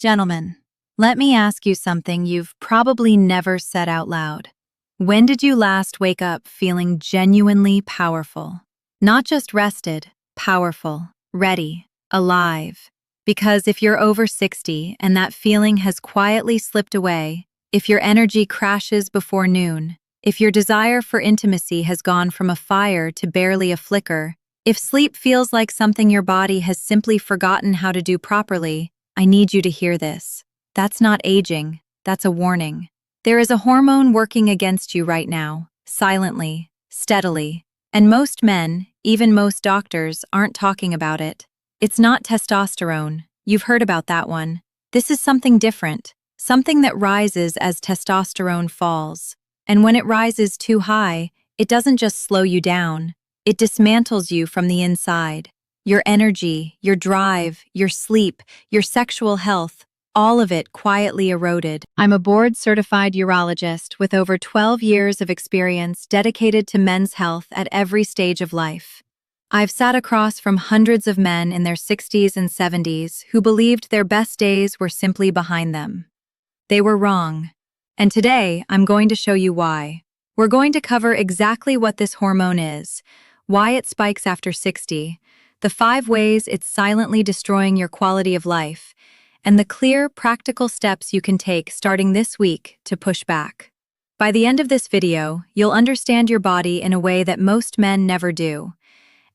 Gentlemen, let me ask you something you've probably never said out loud. When did you last wake up feeling genuinely powerful? Not just rested, powerful, ready, alive. Because if you're over 60 and that feeling has quietly slipped away, if your energy crashes before noon, if your desire for intimacy has gone from a fire to barely a flicker, if sleep feels like something your body has simply forgotten how to do properly, I need you to hear this. That's not aging, that's a warning. There is a hormone working against you right now, silently, steadily. And most men, even most doctors, aren't talking about it. It's not testosterone. You've heard about that one. This is something different, something that rises as testosterone falls. And when it rises too high, it doesn't just slow you down. It dismantles you from the inside. Your energy, your drive, your sleep, your sexual health, all of it quietly eroded. I'm a board-certified urologist with over 12 years of experience dedicated to men's health at every stage of life. I've sat across from hundreds of men in their 60s and 70s who believed their best days were simply behind them. They were wrong. And today, I'm going to show you why. We're going to cover exactly what this hormone is, why it spikes after 60, the 5 ways it's silently destroying your quality of life, and the clear, practical steps you can take starting this week to push back. By the end of this video, you'll understand your body in a way that most men never do.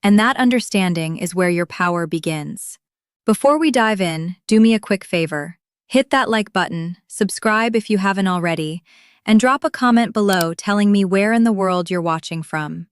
And that understanding is where your power begins. Before we dive in, do me a quick favor. Hit that like button, subscribe if you haven't already, and drop a comment below telling me where in the world you're watching from.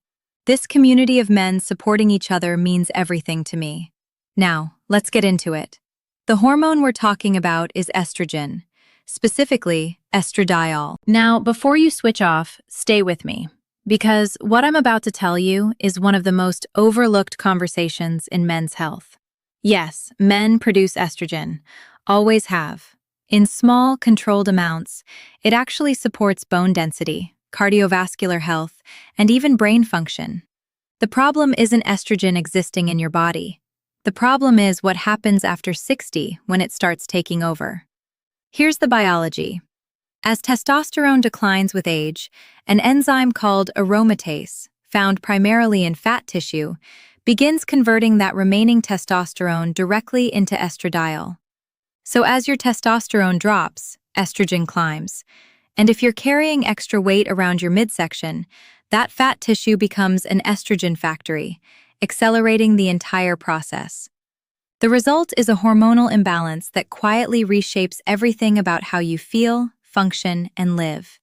This community of men supporting each other means everything to me. Now, let's get into it. The hormone we're talking about is estrogen, specifically estradiol. Now, before you switch off, stay with me, because what I'm about to tell you is one of the most overlooked conversations in men's health. Yes, men produce estrogen, always have. In small, controlled amounts, it actually supports bone density, cardiovascular health, and even brain function. The problem isn't estrogen existing in your body. The problem is what happens after 60 when it starts taking over. Here's the biology. As testosterone declines with age, an enzyme called aromatase, found primarily in fat tissue, begins converting that remaining testosterone directly into estradiol. So as your testosterone drops, estrogen climbs. And if you're carrying extra weight around your midsection, that fat tissue becomes an estrogen factory, accelerating the entire process. The result is a hormonal imbalance that quietly reshapes everything about how you feel, function, and live.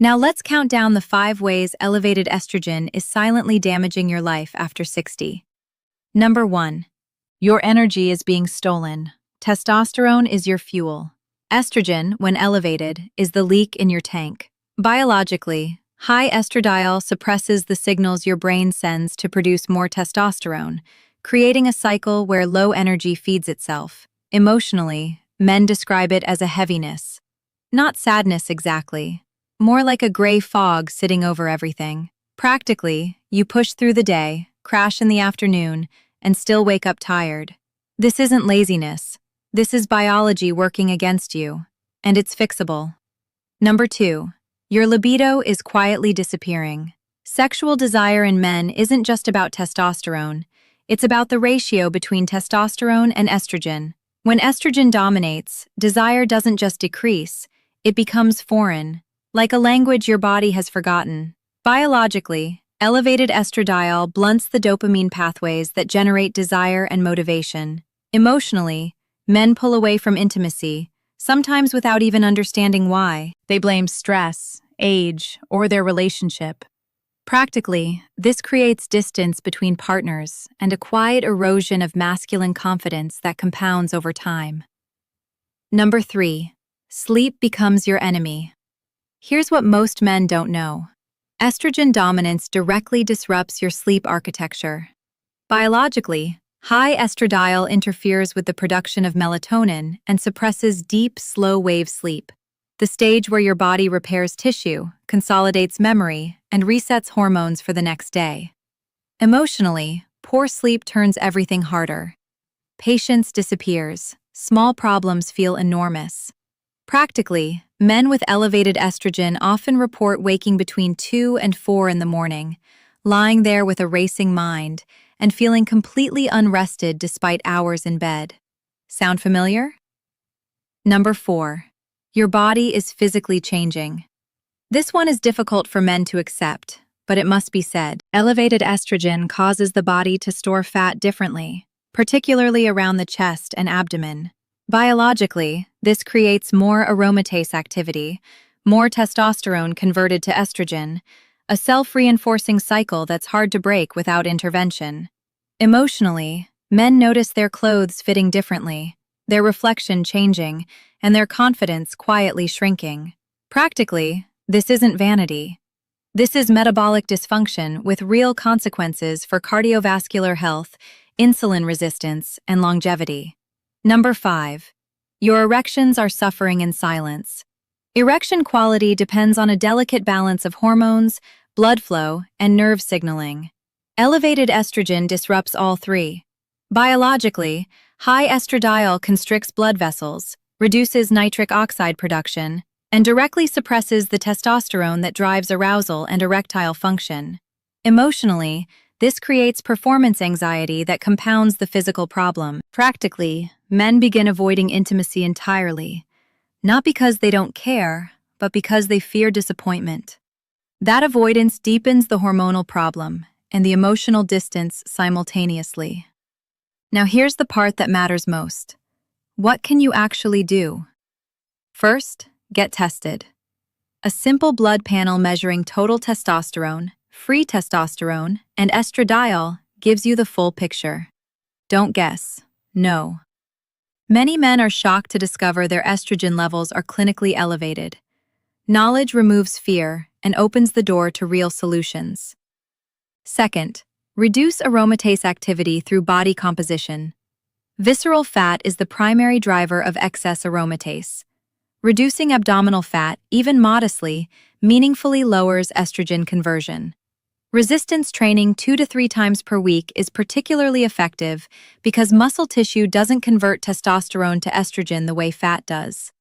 Now let's count down the 5 ways elevated estrogen is silently damaging your life after 60. Number 1. Your energy is being stolen. Testosterone is your fuel. Estrogen, when elevated, is the leak in your tank. Biologically, high estradiol suppresses the signals your brain sends to produce more testosterone, creating a cycle where low energy feeds itself. Emotionally, men describe it as a heaviness. Not sadness exactly, more like a gray fog sitting over everything. Practically, you push through the day, crash in the afternoon, and still wake up tired. This isn't laziness. This is biology working against you, and it's fixable. Number 2. Your libido is quietly disappearing. Sexual desire in men isn't just about testosterone. It's about the ratio between testosterone and estrogen. When estrogen dominates, desire doesn't just decrease, it becomes foreign, like a language your body has forgotten. Biologically, elevated estradiol blunts the dopamine pathways that generate desire and motivation. Emotionally, men pull away from intimacy, sometimes without even understanding why. They blame stress, age, or their relationship. Practically, this creates distance between partners and a quiet erosion of masculine confidence that compounds over time. Number 3. Sleep becomes your enemy. Here's what most men don't know. Estrogen dominance directly disrupts your sleep architecture. Biologically, high estradiol interferes with the production of melatonin and suppresses deep, slow-wave sleep, the stage where your body repairs tissue, consolidates memory, and resets hormones for the next day. Emotionally, poor sleep turns everything harder. Patience disappears, small problems feel enormous. Practically, men with elevated estrogen often report waking between 2 and 4 in the morning, lying there with a racing mind, and feeling completely unrested despite hours in bed. Sound familiar? Number 4. Your body is physically changing. This one is difficult for men to accept, but it must be said. Elevated estrogen causes the body to store fat differently, particularly around the chest and abdomen. Biologically, this creates more aromatase activity, more testosterone converted to estrogen, a self-reinforcing cycle that's hard to break without intervention. Emotionally, men notice their clothes fitting differently, their reflection changing, and their confidence quietly shrinking. Practically, this isn't vanity. This is metabolic dysfunction with real consequences for cardiovascular health, insulin resistance, and longevity. Number 5. Your erections are suffering in silence. Erection quality depends on a delicate balance of hormones, blood flow, and nerve signaling. Elevated estrogen disrupts all three. Biologically, high estradiol constricts blood vessels, reduces nitric oxide production, and directly suppresses the testosterone that drives arousal and erectile function. Emotionally, this creates performance anxiety that compounds the physical problem. Practically, men begin avoiding intimacy entirely, not because they don't care, but because they fear disappointment. That avoidance deepens the hormonal problem and the emotional distance simultaneously. Now here's the part that matters most. What can you actually do? First, get tested. A simple blood panel measuring total testosterone, free testosterone, and estradiol gives you the full picture. Don't guess. Know. Many men are shocked to discover their estrogen levels are clinically elevated. Knowledge removes fear and opens the door to real solutions. Second, reduce aromatase activity through body composition. Visceral fat is the primary driver of excess aromatase. Reducing abdominal fat, even modestly, meaningfully lowers estrogen conversion. Resistance training 2 to 3 times per week is particularly effective because muscle tissue doesn't convert testosterone to estrogen the way fat does.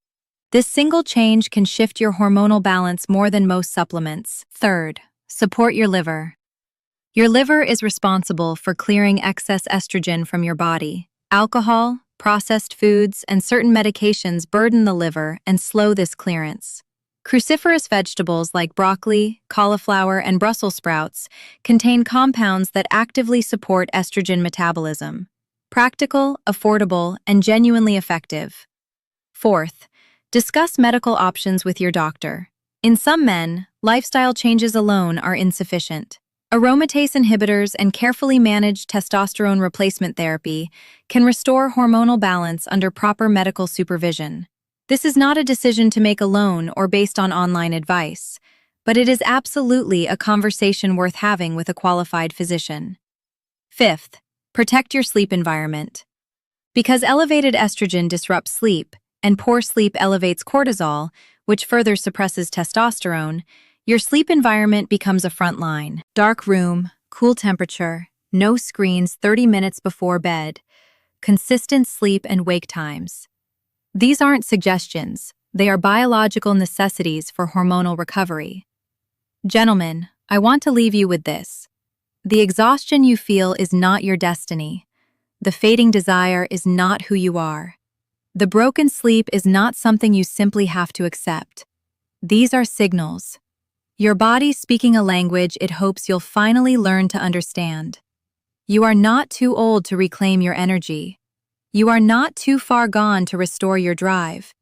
This single change can shift your hormonal balance more than most supplements. Third, support your liver. Your liver is responsible for clearing excess estrogen from your body. Alcohol, processed foods, and certain medications burden the liver and slow this clearance. Cruciferous vegetables like broccoli, cauliflower, and Brussels sprouts contain compounds that actively support estrogen metabolism. Practical, affordable, and genuinely effective. Fourth, discuss medical options with your doctor. In some men, lifestyle changes alone are insufficient. Aromatase inhibitors and carefully managed testosterone replacement therapy can restore hormonal balance under proper medical supervision. This is not a decision to make alone or based on online advice, but it is absolutely a conversation worth having with a qualified physician. Fifth, protect your sleep environment. Because elevated estrogen disrupts sleep, and poor sleep elevates cortisol, which further suppresses testosterone, your sleep environment becomes a front line. Dark room, cool temperature, no screens 30 minutes before bed, consistent sleep and wake times. These aren't suggestions, they are biological necessities for hormonal recovery. Gentlemen, I want to leave you with this. The exhaustion you feel is not your destiny. The fading desire is not who you are. The broken sleep is not something you simply have to accept. These are signals. Your body speaking a language it hopes you'll finally learn to understand. You are not too old to reclaim your energy. You are not too far gone to restore your drive.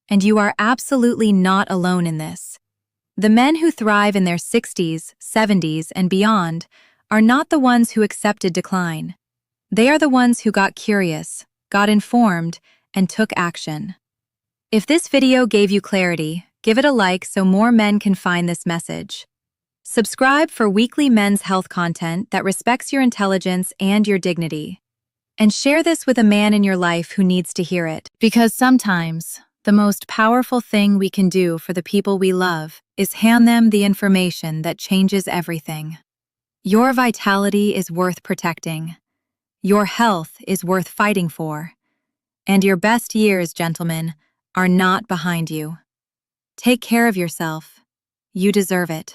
And you are absolutely not alone in this. The men who thrive in their 60s, 70s, and beyond are not the ones who accepted decline. They are the ones who got curious, got informed, and took action. If this video gave you clarity, give it a like so more men can find this message. Subscribe for weekly men's health content that respects your intelligence and your dignity. And share this with a man in your life who needs to hear it. Because sometimes, the most powerful thing we can do for the people we love is hand them the information that changes everything. Your vitality is worth protecting. Your health is worth fighting for. And your best years, gentlemen, are not behind you. Take care of yourself. You deserve it.